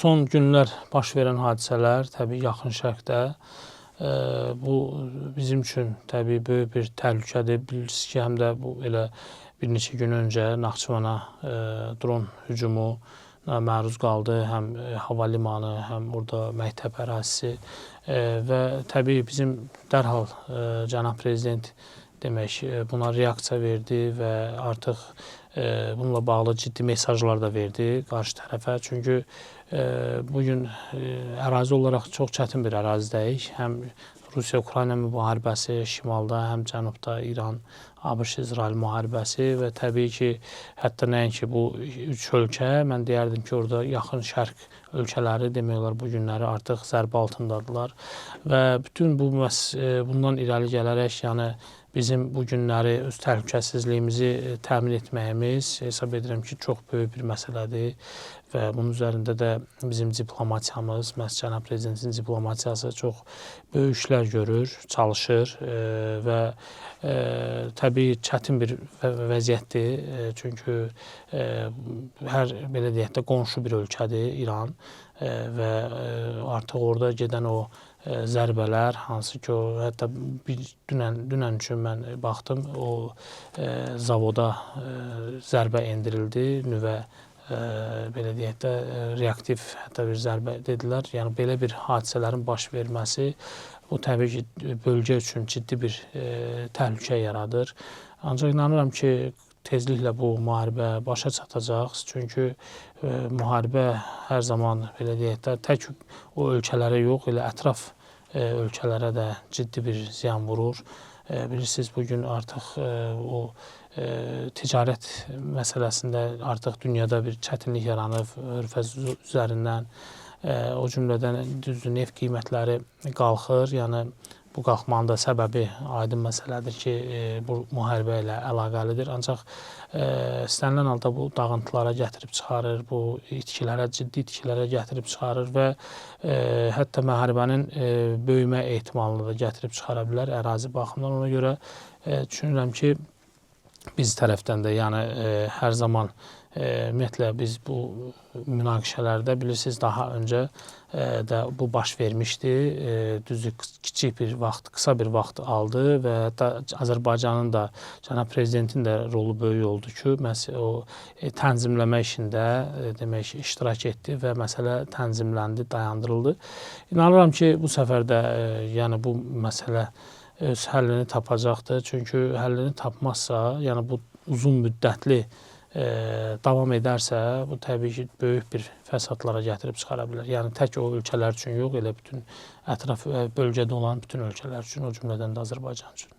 son günlər baş verən hadisələr təbii yaxın şərqdə bu bizim üçün təbii böyük bir təhlükədir. Bilirsiniz ki, həm də bu elə bir neçə gün öncə Naxçıvana dron hücumuna məruz qaldı. Həm hava limanı, həm orada məktəb ərazisi və təbii bizim dərhal cənab prezident demək buna reaksiya verdi və artıq bununla bağlı ciddi mesajlar da verdi qarşı tərəfə. Çünki bugün ərazi olaraq çox çətin bir ərazidəyik. Həm Rusiya-Ukrayna müharibəsi şimalda, həm cənubda İran, ABŞ-İsrail müharibəsi və təbii ki, hətta nəinki bu üç ölkə, mən deyərdim ki, orada yaxın şərq ölkələri demək olar bu günləri artıq zərbə altındadılar və bütün bundan irəli gələrək, yəni bizim bu günləri öz təhlükəsizliyimizi təmin etməyimiz hesab edirəm ki, çox böyük bir məsələdir və bunun üzərində də bizim diplomatiyamız, məhz cənab prezidentin diplomatiyası çox böyük işlər görür, çalışır və təbii çətin bir vəziyyətdir. Çünki hər belə deyək də qonşu bir ölkədir İran və artıq orada gedən o zərbələr, hansı ki, hətta dünən üçün mən baxdım, o zavoda zərbə endirildi, nüvə belə deyək də reaktiv hətta bir zərbə dedilər. Yəni belə bir hadisələrin baş verməsi bu təbii ki, bölgə üçün ciddi bir təhlükə yaradır. Ancaq inanıram ki, tezliklə bu müharibə başa çatacaq. Çünki müharibə hər zaman belə deyək də tək o ölkələrə yox, elə ətraf ölkələrə də ciddi bir ziyan vurur. Bilirsiniz, bugün artıq o ticarət məsələsində artıq dünyada bir çətinlik yaranıb, hörfəz üzərindən, o cümlədən düzdür, neft qiymətləri qalxır. Yəni bu qalxmanın da səbəbi aydın məsələdir ki, bu müharibə ilə əlaqəlidir. Ancaq istənilən halda bu dağıntılara gətirib çıxarır, bu ciddi itkilərə gətirib çıxarır və hətta müharibənin böyümə ehtimalını da gətirib çıxara bilər ərazi baxımından. Ona görə düşünürəm ki, biz tərəfdən də yəni hər zaman ümumiyyətlə biz bu münaqişələrdə bilirsiniz daha öncə də bu baş vermişdi. Düzdür, kiçik bir vaxt, qısa bir vaxt aldı və hətta Azərbaycanın da, cənab prezidentin də rolu böyük oldu ki, o tənzimləmə işində demək iştirak etdi və məsələ tənzimləndi, dayandırıldı. İnanıram ki, bu səfər də yəni bu məsələ öz həllini tapacaqdır. Çünki həllini tapmazsa, yəni bu uzun müddətli davam edərsə, bu təbii ki, böyük bir fəsadlara gətirib çıxara bilər. Yəni tək o ölkələr üçün yox, elə bütün ətraf bölgədə olan bütün ölkələr üçün, o cümlədən də Azərbaycan üçün.